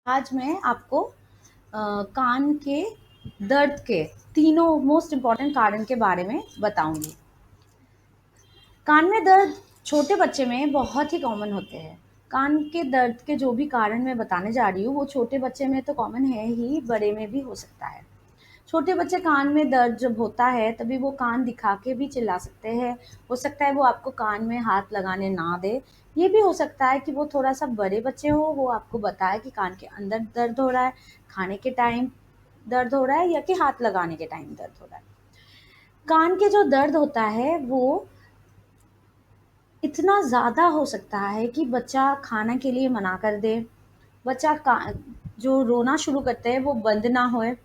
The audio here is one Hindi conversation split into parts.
आज मैं आपको कान के दर्द के तीनों मोस्ट इम्पॉर्टेंट कारण के बारे में बताऊंगी। कान में दर्द छोटे बच्चे में बहुत ही कॉमन होते हैं। कान के दर्द के जो भी कारण मैं बताने जा रही हूँ वो छोटे बच्चे में तो कॉमन है ही, बड़े में भी हो सकता है। छोटे बच्चे कान में दर्द जब होता है तभी वो कान दिखा के भी चिल्ला सकते हैं। हो सकता है वो आपको कान में हाथ लगाने ना दे। ये भी हो सकता है कि वो थोड़ा-सा बड़े बच्चे हों, वो आपको बताए कि कान के अंदर दर्द हो रहा है, खाने के टाइम दर्द हो रहा है या कि हाथ लगाने के टाइम दर्द हो रहा है। कान के जो दर्द होता है वो इतना ज़्यादा हो सकता है कि बच्चा खाना के लिए मना कर दे, बच्चा का जो रोना शुरू करते हैं वो बंद ना होए।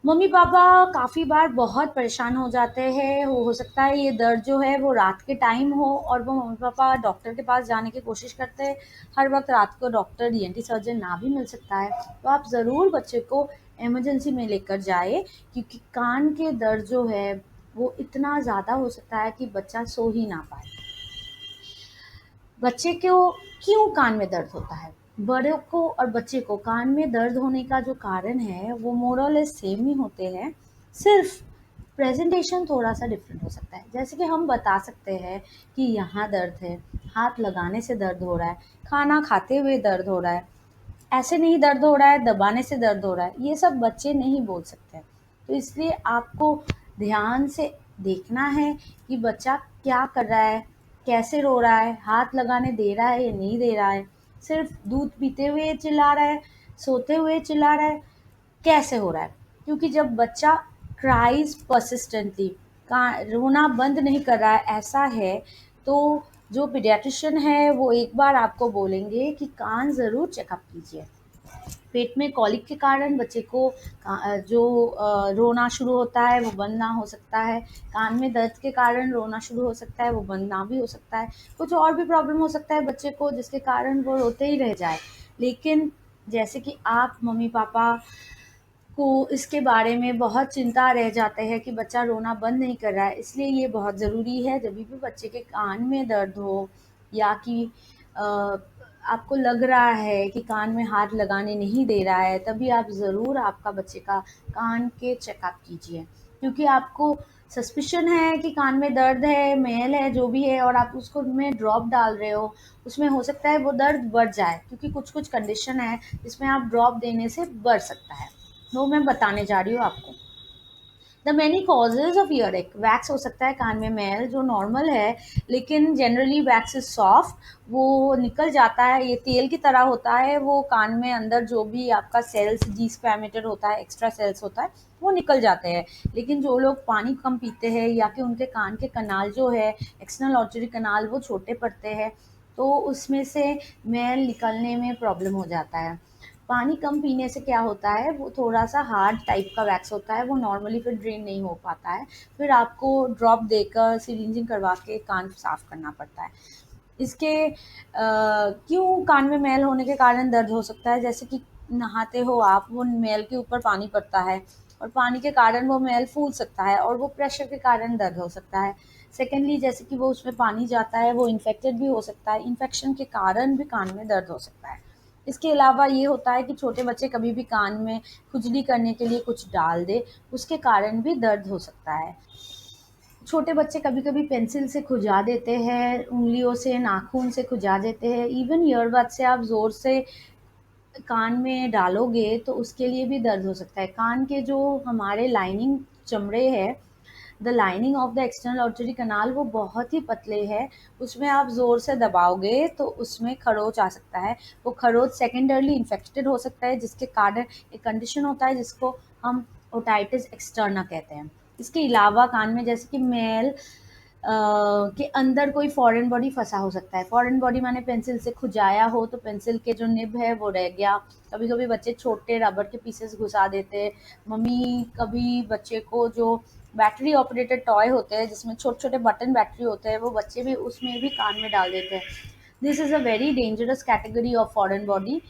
मम्मी-पापा काफ़ी बार बहुत परेशान हो जाते हैं, हो सकता है ये दर्द जो है वो रात के टाइम हो और वो मम्मी-पापा डॉक्टर के पास जाने की कोशिश करते हैं। हर वक़्त रात को डॉक्टर ईएनटी सर्जन ना भी मिल सकता है, तो आप ज़रूर बच्चे को इमरजेंसी में लेकर जाएँ, क्योंकि कान के दर्द जो है वो इतना ज़्यादा हो सकता है कि बच्चा सो ही ना पाए। बच्चे को क्यों कान में दर्द होता है? बड़ों को और बच्चे को कान में दर्द होने का जो कारण है वो मोर और लेस सेम ही होते हैं, सिर्फ प्रेजेंटेशन थोड़ा-सा डिफरेंट हो सकता है। जैसे कि हम बता सकते हैं कि यहाँ दर्द है, हाथ लगाने से दर्द हो रहा है, खाना खाते हुए दर्द हो रहा है, ऐसे नहीं दर्द हो रहा है, दबाने से दर्द हो रहा है, ये सब बच्चे नहीं बोल सकते। तो इसलिए आपको ध्यान से देखना है कि बच्चा क्या कर रहा है, कैसे रो रहा है, हाथ लगाने दे रहा है या नहीं दे रहा है, सिर्फ दूध पीते हुए चिल्ला रहा है, सोते हुए चिल्ला रहा है, कैसे हो रहा है। क्योंकि जब बच्चा क्राइज परसिस्टेंटली, का रोना बंद नहीं कर रहा है, ऐसा है, तो जो पीडियाट्रिशियन है वो एक बार आपको बोलेंगे कि कान ज़रूर चेकअप कीजिए। पेट में कॉलिक के कारण बच्चे को जो रोना शुरू होता है वो बंद ना हो सकता है। कान में दर्द के कारण रोना शुरू हो सकता है, वो बंद ना भी हो सकता है। कुछ और भी प्रॉब्लम हो सकता है बच्चे को जिसके कारण वो रोते ही रह जाए। लेकिन जैसे कि आप मम्मी-पापा को इसके बारे में बहुत चिंता रह जाते हैं कि बच्चा रोना बंद नहीं कर रहा है, इसलिए ये बहुत ज़रूरी है जभी भी बच्चे के कान में दर्द हो या कि अ, आपको लग रहा है कि कान में हाथ लगाने नहीं दे रहा है, तभी आप ज़रूर आपका बच्चे का कान के चेकअप कीजिए। क्योंकि आपको सस्पिशन है कि कान में दर्द है, मेल है, जो भी है और आप उसको में ड्रॉप डाल रहे हो, उसमें हो सकता है वो दर्द बढ़ जाए, क्योंकि कुछ-कुछ कंडीशन है जिसमें आप ड्रॉप देने से बढ़ सकता है। वो मैं बताने जा रही हूँ आपको। The many causes of earache, wax हो सकता है कान में मैल जो नॉर्मल है, लेकिन जनरली वैक्स इज सॉफ्ट, वो निकल जाता है, ये तेल की तरह होता है, वो कान में अंदर जो भी आपका सेल्स जी स्पैमेटर होता है, एक्स्ट्रा सेल्स होता है, वो निकल जाते हैं। लेकिन जो लोग पानी कम पीते हैं या कि उनके कान के कनाल जो है, एक्सटर्नल ऑडिटरी कनाल, वो छोटे पड़ते हैं, तो उसमें से मैल निकलने में प्रॉब्लम हो जाता है। पानी कम पीने से क्या होता है, वो थोड़ा-सा हार्ड टाइप का वैक्स होता है, वो नॉर्मली फिर ड्रेन नहीं हो पाता है। फिर आपको ड्रॉप देकर सिरिंजिंग करवा के कान साफ़ करना पड़ता है। इसके क्यों कान में मैल होने के कारण दर्द हो सकता है, जैसे कि नहाते हो आप, वो मैल के ऊपर पानी पड़ता है और पानी के कारण वो मैल फूल सकता है और वो प्रेशर के कारण दर्द हो सकता है। सेकेंडली, जैसे कि वो उसमें पानी जाता है, वो इन्फेक्टेड भी हो सकता है, इन्फेक्शन के कारण भी कान में दर्द हो सकता है। इसके अलावा ये होता है कि छोटे बच्चे कभी भी कान में खुजली करने के लिए कुछ डाल दे, उसके कारण भी दर्द हो सकता है। छोटे बच्चे कभी-कभी पेंसिल से खुजा देते हैं, उँगलियों से, नाखून से खुजा देते हैं, इवन ईयरबड से आप ज़ोर से कान में डालोगे तो उसके लिए भी दर्द हो सकता है। कान के जो हमारे लाइनिंग चमड़े हैं, the lining of the external auditory canal, वो बहुत ही पतले हैं, उसमें आप ज़ोर से दबाओगे तो उसमें खरोंच आ सकता है। वो खरोंच सेकेंडरीली इन्फेक्टेड हो सकता है, जिसके कारण एक कंडीशन होता है जिसको हम ओटाइटिस एक्सटर्ना कहते हैं। इसके अलावा कान में जैसे कि मैल के अंदर कोई फॉरेन बॉडी फँसा हो सकता है। फॉरेन बॉडी माने पेंसिल से खुजाया हो तो पेंसिल के जो निब है वो रह गया। कभी-कभी बच्चे छोटे रबर के पीसेस घुसा देते हैं। मम्मी कभी बच्चे को जो बैटरी ऑपरेटेड टॉय होते हैं जिसमें छोटे-छोटे बटन बैटरी होते हैं, वो बच्चे भी उसमें भी कान में डाल देते हैं। This is a very dangerous category of foreign body.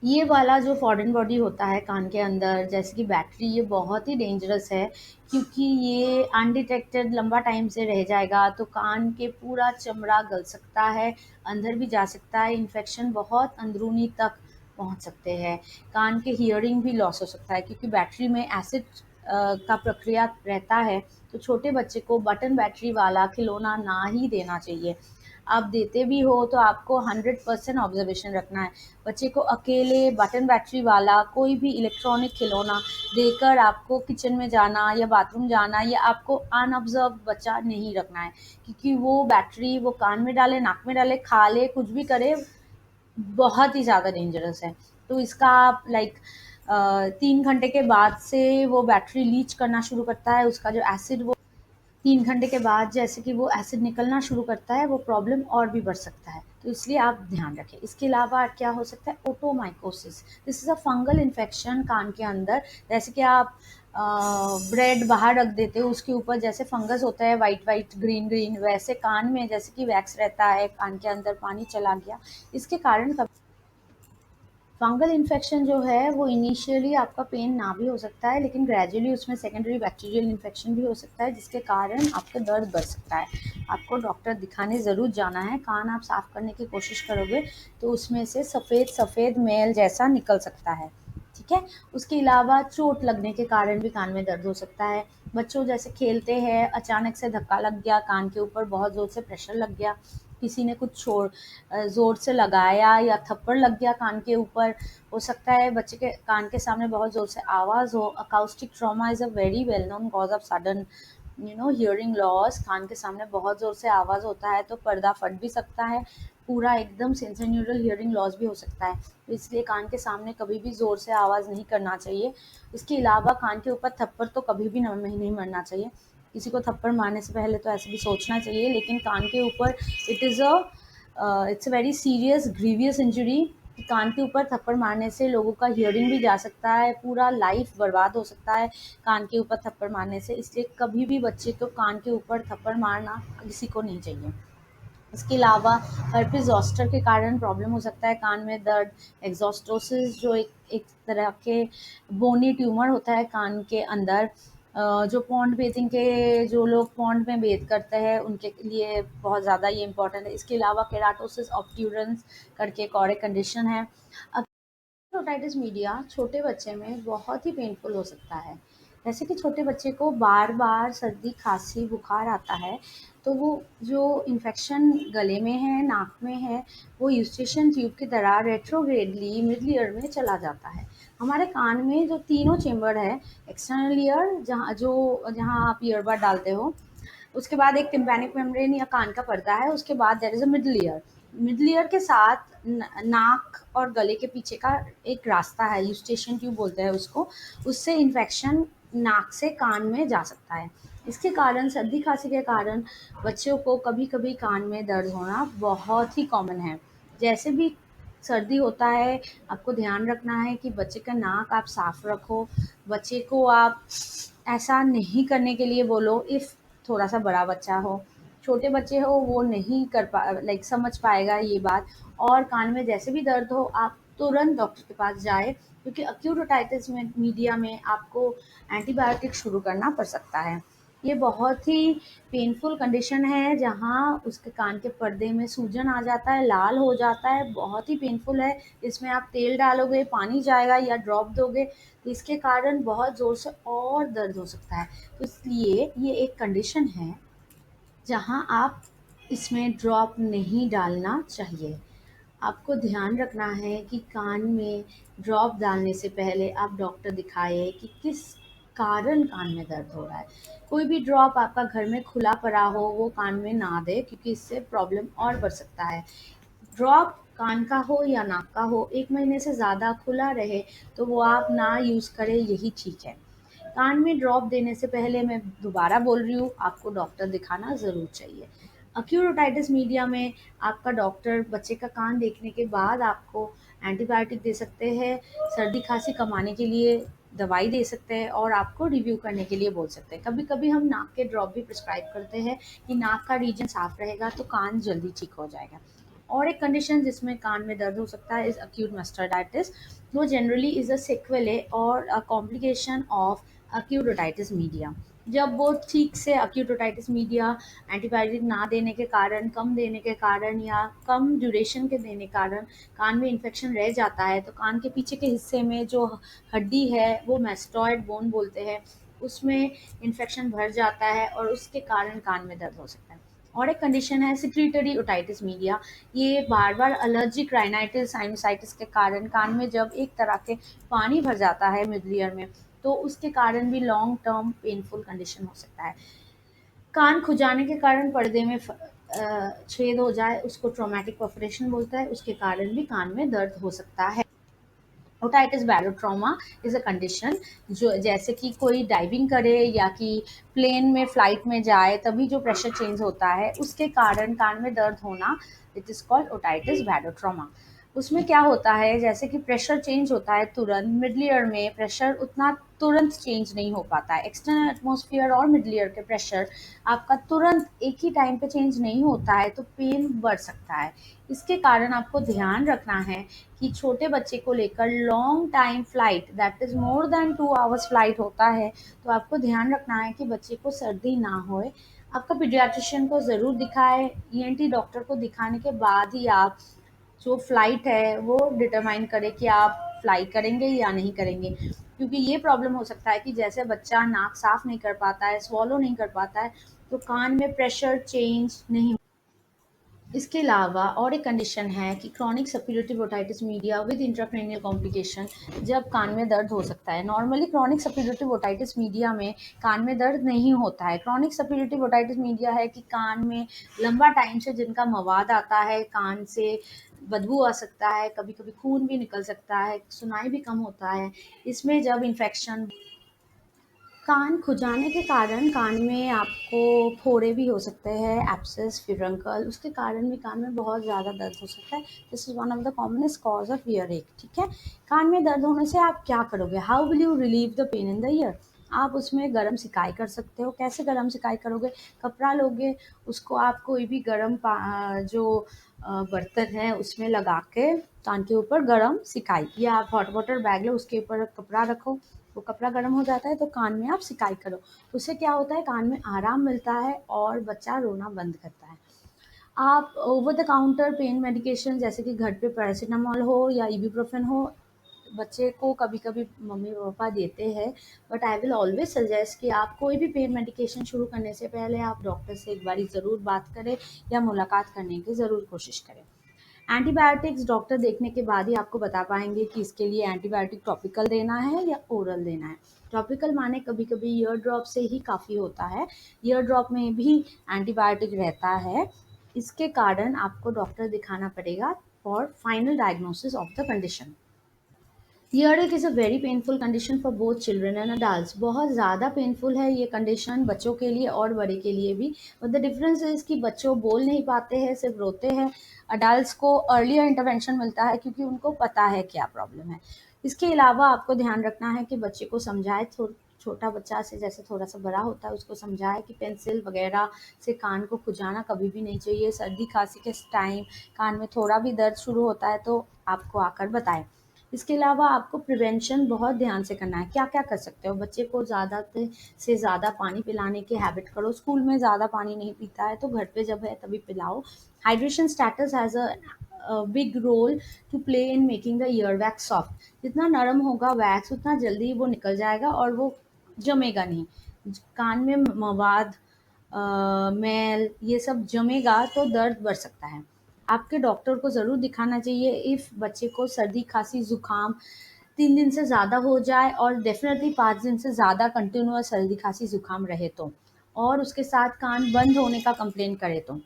ये वाला जो फॉरेन बॉडी होता है कान के अंदर, जैसे कि बैटरी, ये बहुत ही डेंजरस है, क्योंकि ये अनडिटेक्टेड लंबा टाइम से रह जाएगा तो कान के पूरा चमड़ा गल सकता है, अंदर भी जा सकता है, इन्फेक्शन बहुत अंदरूनी तक पहुंच सकते हैं। कान के हियरिंग भी लॉस हो सकता है क्योंकि बैटरी में एसिड का प्रक्रिया रहता है। तो छोटे बच्चे को बटन बैटरी वाला खिलौना ना ही देना चाहिए। आप देते भी हो तो आपको 100% ऑब्जर्वेशन रखना है। बच्चे को अकेले बटन बैटरी वाला कोई भी इलेक्ट्रॉनिक खिलौना देकर आपको किचन में जाना या बाथरूम जाना या आपको अनऑब्जर्व बच्चा नहीं रखना है, क्योंकि वो बैटरी वो कान में डाले, नाक में डाले, खा ले, कुछ भी करे, बहुत ही ज़्यादा डेंजरस है। तो इसका आप 3 घंटे के बाद से वो बैटरी लीच करना शुरू करता है, उसका जो एसिड वो 3 घंटे के बाद जैसे कि वो एसिड निकलना शुरू करता है, वो प्रॉब्लम और भी बढ़ सकता है। तो इसलिए आप ध्यान रखें। इसके अलावा क्या हो सकता है, otomycosis. This is a fungal infection कान के अंदर। जैसे कि आप ब्रेड बाहर रख देते हो, उसके ऊपर जैसे फंगस होता है वाइट वाइट ग्रीन ग्रीन, वैसे कान में जैसे कि वैक्स रहता है, कान के अंदर पानी चला गया। इसके कारण फंगल इन्फेक्शन जो है वो इनिशियली आपका पेन ना भी हो सकता है, लेकिन ग्रेजुअली उसमें सेकेंडरी बैक्टीरियल इन्फेक्शन भी हो सकता है, जिसके कारण आपका दर्द बढ़ सकता है। आपको डॉक्टर दिखाने ज़रूर जाना है। कान आप साफ़ करने की कोशिश करोगे तो उसमें से सफ़ेद सफ़ेद मैल जैसा निकल सकता है। ठीक है। उसके अलावा चोट लगने के कारण भी कान में दर्द हो सकता है। बच्चों जैसे खेलते हैं, अचानक से धक्का लग गया कान के ऊपर, बहुत ज़ोर से प्रेशर लग गया, किसी ने कुछ ज़ोर से लगाया या थप्पड़ लग गया कान के ऊपर, हो सकता है बच्चे के कान के सामने बहुत ज़ोर से आवाज़ हो। Acoustic trauma is a very well known cause of sudden hearing loss. कान के सामने बहुत ज़ोर से आवाज़ होता है तो पर्दा फट भी सकता है, पूरा एकदम सेंसोन्यूरल हियरिंग लॉस भी हो सकता है। तो इसलिए कान के सामने कभी भी ज़ोर से आवाज़ नहीं करना चाहिए। इसके अलावा कान के ऊपर थप्पड़ तो कभी भी नहीं मारना चाहिए। किसी को थप्पड़ मारने से पहले तो ऐसे भी सोचना चाहिए, लेकिन कान के ऊपर it's a very serious grievous injury. कान के ऊपर थप्पड़ मारने से लोगों का हियरिंग भी जा सकता है, पूरा लाइफ बर्बाद हो सकता है कान के ऊपर थप्पड़ मारने से। इसलिए कभी भी बच्चे को कान के ऊपर थप्पड़ मारना किसी को नहीं चाहिए। इसके अलावा हर्पिस ज़ॉस्टर के कारण प्रॉब्लम हो सकता है कान में दर्द। एक्सॉस्टोसिस जो एक तरह के बोनी ट्यूमर होता है कान के अंदर, जो पॉन्ड बेथिंग के जो लोग पॉन्ड में बेथ करते हैं उनके लिए बहुत ज़्यादा ये इंपॉर्टेंट है। इसके अलावा केराटोसिस ऑब्ट्यूरेंस करके एक और एक कंडीशन है। ओटाइटिस मीडिया छोटे बच्चे में बहुत ही पेनफुल हो सकता है। जैसे कि छोटे बच्चे को बार बार सर्दी खांसी बुखार आता है, तो वो जो इन्फेक्शन गले में है, नाक में है, वो यूस्टेशन ट्यूब की तरह रेट्रोग्रेडली मिडल ईयर में चला जाता है। हमारे कान में जो तीनों चेम्बर है, एक्सटर्नल ईयर जहाँ आप ईयरबड डालते हो, उसके बाद एक टिम्पैनिक मेम्ब्रेन या कान का पर्दा है, उसके बाद there is a middle ear. Middle ear के साथ नाक और गले के पीछे का एक रास्ता है, यूस्टेशन ट्यूब बोलते हैं उसको, उससे इन्फेक्शन नाक से कान में जा सकता है। इसके कारण सर्दी खांसी के कारण बच्चों को कभी कभी कान में दर्द होना बहुत ही कॉमन है। जैसे भी सर्दी होता है, आपको ध्यान रखना है कि बच्चे का नाक आप साफ रखो। बच्चे को आप ऐसा नहीं करने के लिए बोलो। इफ़ थोड़ा सा बड़ा बच्चा हो, छोटे बच्चे हो, वो नहीं कर समझ पाएगा ये बात। और कान में जैसे भी दर्द हो आप तुरंत डॉक्टर के पास जाए, क्योंकि एक्यूट ओटाइटिस में मीडिया में आपको एंटीबायोटिक शुरू करना पड़ सकता है। ये बहुत ही पेनफुल कंडीशन है, जहाँ उसके कान के पर्दे में सूजन आ जाता है, लाल हो जाता है, बहुत ही पेनफुल है। इसमें आप तेल डालोगे, पानी जाएगा या ड्रॉप दोगे तो इसके कारण बहुत ज़ोर से और दर्द हो सकता है। तो इसलिए ये एक कंडीशन है जहाँ आप इसमें ड्रॉप नहीं डालना चाहिए। आपको ध्यान रखना है कि कान में ड्रॉप डालने से पहले आप डॉक्टर दिखाएँ कि किस कारण कान में दर्द हो रहा है। कोई भी ड्रॉप आपका घर में खुला पड़ा हो वो कान में ना दें, क्योंकि इससे प्रॉब्लम और बढ़ सकता है। ड्रॉप कान का हो या नाक का हो, 1 महीने से ज़्यादा खुला रहे तो वो आप ना यूज़ करें, यही ठीक है। कान में ड्रॉप देने से पहले मैं दोबारा बोल रही हूँ, आपको डॉक्टर दिखाना ज़रूर चाहिए। एक्यूट ओटाइटिस मीडिया में आपका डॉक्टर बच्चे का कान देखने के बाद आपको एंटीबायोटिक दे सकते हैं, सर्दी खांसी कमाने के लिए दवाई दे सकते हैं और आपको रिव्यू करने के लिए बोल सकते हैं। कभी कभी हम नाक के ड्रॉप भी प्रिस्क्राइब करते हैं कि नाक का रीजन साफ रहेगा तो कान जल्दी ठीक हो जाएगा। और एक कंडीशन जिसमें कान में दर्द हो सकता है इज़ एक्यूट मास्टर्डाइटिस। वो जनरली इज़ अ सेक्वेले और अ complication of acute otitis media. जब वो ठीक से एक्यूट ओटाइटिस मीडिया एंटीबायोटिक ना देने के कारण, कम देने के कारण या कम ड्यूरेशन के देने के कारण कान में इन्फेक्शन रह जाता है, तो कान के पीछे के हिस्से में जो हड्डी है वो मैस्टॉइड बोन बोलते हैं, उसमें इन्फेक्शन भर जाता है और उसके कारण कान में दर्द हो सकता है। और एक कंडीशन है सिक्रीटरी ओटाइटिस मीडिया। ये बार बार एलर्जिक राइनाइटिस साइनसाइटिस के कारण कान में जब एक तरह के पानी भर जाता है मिडल ईयर में, तो उसके कारण भी लॉन्ग टर्म पेनफुल कंडीशन हो सकता है। कान खुजाने के कारण पर्दे में छेद हो जाए, उसको ट्रॉमेटिक परफोरेशन बोलता है, उसके कारण भी कान में दर्द हो सकता है। Otitis barotrauma is a condition जो जैसे कि कोई डाइविंग करे या कि प्लेन में फ्लाइट में जाए तभी जो प्रेशर चेंज होता है उसके कारण कान में दर्द होना, it is called otitis barotrauma. उसमें क्या होता है, जैसे कि प्रेशर चेंज होता है तुरंत, मिडल ईयर में प्रेशर उतना तुरंत चेंज नहीं हो पाता है। एक्सटर्नल एटमॉस्फेयर और मिडल ईयर के प्रेशर आपका तुरंत एक ही टाइम पे चेंज नहीं होता है, तो पेन बढ़ सकता है। इसके कारण आपको ध्यान रखना है कि छोटे बच्चे को लेकर long time flight, that is more than 2 hours flight होता है, तो आपको ध्यान रखना है कि बच्चे को सर्दी ना होए। आपका पीडियाट्रिशियन को ज़रूर दिखाएं, ईएनटी डॉक्टर को दिखाने के बाद ही आप जो फ्लाइट है वो डिटरमाइन करें कि आप फ्लाई करेंगे या नहीं करेंगे, क्योंकि ये प्रॉब्लम हो सकता है कि जैसे बच्चा नाक साफ नहीं कर पाता है, स्वॉलो नहीं कर पाता है, तो कान में प्रेशर चेंज नहीं। इसके अलावा और एक कंडीशन है कि chronic suppurative otitis media with intracranial complication, जब कान में दर्द हो सकता है। Normally chronic suppurative otitis media में कान में दर्द नहीं होता है। क्रॉनिक सप्यूरेटिव ओटाइटिस मीडिया है कि कान में लंबा टाइम से जिनका मवाद आता है, कान से बदबू आ सकता है, कभी कभी खून भी निकल सकता है, सुनाई भी कम होता है। इसमें जब इन्फेक्शन, कान खुजाने के कारण कान में आपको फोड़े भी हो सकते हैं, एब्सेस, फिरंकल, उसके कारण भी कान में बहुत ज़्यादा दर्द हो सकता है। This is one of the commonest cause of year एक। ठीक है, कान में दर्द होने से आप क्या करोगे? How will you relieve the pain in the year? आप उसमें गरम सिकाई कर सकते हो। कैसे गरम सिकाई करोगे? कपड़ा लोगे, उसको आप कोई भी गरम जो बर्तन है उसमें लगा के कान के ऊपर गरम सिकाई, या आप हॉट वाटर बैग लो, उसके ऊपर कपड़ा रखो, वो कपड़ा गर्म हो जाता है तो कान में आप सिकाई करो। उससे क्या होता है, कान में आराम मिलता है और बच्चा रोना बंद करता है। आप over the counter pain medication जैसे कि घर पे पैरासिटामोल हो या इबुप्रोफेन हो, बच्चे को कभी कभी मम्मी पापा देते हैं, but I will always suggest कि आप कोई भी पेन मेडिकेशन शुरू करने से पहले आप डॉक्टर से एक बारी ज़रूर बात करें या मुलाकात करने की ज़रूर कोशिश करें। एंटीबायोटिक्स डॉक्टर देखने के बाद ही आपको बता पाएंगे कि इसके लिए एंटीबायोटिक टॉपिकल देना है या ओरल देना है। टॉपिकल माने कभी कभी ईयर ड्रॉप से ही काफ़ी होता है, ईयर ड्रॉप में भी एंटीबायोटिक रहता है। इसके कारण आपको डॉक्टर दिखाना पड़ेगा for final diagnosis of the condition. Earache is a very painful condition for both children and adult. बहुत ज़्यादा पेनफुल है ये कंडीशन बच्चों के लिए और बड़े के लिए भी। बट द डिफरेंस इज़ कि बच्चों बोल नहीं पाते हैं, सिर्फ रोते हैं। अडल्ट को अर्लियर इंटरवेंशन मिलता है क्योंकि उनको पता है क्या प्रॉब्लम है। इसके अलावा आपको ध्यान रखना है कि बच्चे को समझाए, छोटा बच्चा से जैसे थोड़ा सा बड़ा होता है उसको समझाए कि पेंसिल वगैरह से कान को खुजाना कभी भी नहीं चाहिए। सर्दी खांसी के टाइम कान में थोड़ा भी दर्द शुरू होता है तो आपको आकर बताएं। इसके अलावा आपको प्रिवेंशन बहुत ध्यान से करना है। क्या-क्या कर सकते हो? बच्चे को ज़्यादा से ज़्यादा पानी पिलाने की हैबिट करो। स्कूल में ज़्यादा पानी नहीं पीता है तो घर पे जब है तभी पिलाओ। Hydration status has a big role to play in making the ear wax soft. जितना नरम होगा वैक्स उतना जल्दी वो निकल जाएगा और वो जमेगा नहीं। कान में मवाद, मैल ये सब जमेगा तो दर्द बढ़ सकता है। आपके डॉक्टर को ज़रूर दिखाना चाहिए इफ़ बच्चे को सर्दी खांसी ज़ुकाम 3 दिन से ज़्यादा हो जाए और डेफिनेटली 5 दिन से ज़्यादा कंटिन्यूअस सर्दी खांसी ज़ुकाम रहे तो, और उसके साथ कान बंद होने का कंप्लेन करे तो।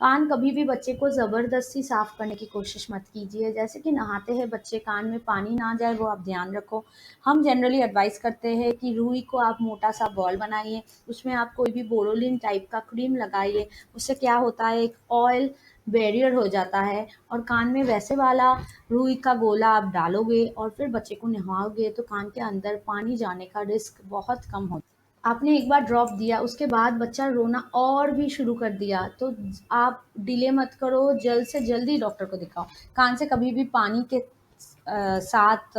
कान कभी भी बच्चे को ज़बरदस्ती साफ़ करने की कोशिश मत कीजिए। जैसे कि नहाते हैं बच्चे, कान में पानी ना जाए वो आप ध्यान रखो। हम जनरली एडवाइस करते हैं कि रुई को आप मोटा सा बॉल बनाइए, उसमें आप कोई भी बोरोलिन टाइप का क्रीम लगाइए। उससे क्या होता है, एक ऑयल बैरियर हो जाता है और कान में वैसे वाला रुई का गोला आप डालोगे और फिर बच्चे को नहवाओगे तो कान के अंदर पानी जाने का रिस्क बहुत कम होता है। आपने एक बार ड्रॉप दिया उसके बाद बच्चा रोना और भी शुरू कर दिया तो आप डिले मत करो, जल्द से जल्दी डॉक्टर को दिखाओ। कान से कभी भी पानी के साथ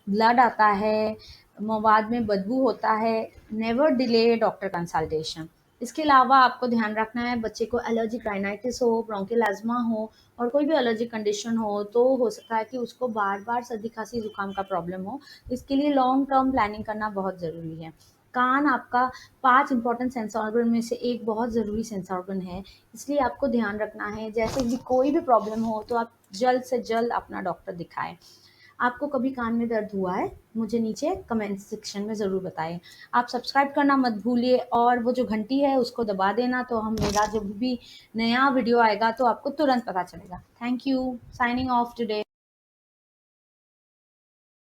ब्लड आता है, मवाद में बदबू होता है, नेवर डिले डॉक्टर कंसल्टेशन। इसके अलावा आपको ध्यान रखना है, बच्चे को एलर्जिक राइनाइटिस हो, ब्रोंकियल अस्थमा हो और कोई भी एलर्जिक कंडीशन हो हो सकता है कि उसको बार बार सर्दी खांसी जुकाम का प्रॉब्लम हो। इसके लिए लॉन्ग टर्म प्लानिंग करना बहुत ज़रूरी है। कान आपका 5 इंपॉर्टेंट सेंस ऑर्गन में से एक बहुत ज़रूरी सेंस ऑर्गन है, इसलिए आपको ध्यान रखना है जैसे भी कोई भी प्रॉब्लम हो तो आप जल्द से जल्द अपना डॉक्टर दिखाएं। आपको कभी कान में दर्द हुआ है? मुझे नीचे कमेंट सेक्शन में ज़रूर बताएं। आप सब्सक्राइब करना मत भूलिए और वो जो घंटी है उसको दबा देना, तो हम मेरा जब भी नया वीडियो आएगा तो आपको तुरंत पता चलेगा। Thank you. Signing off today.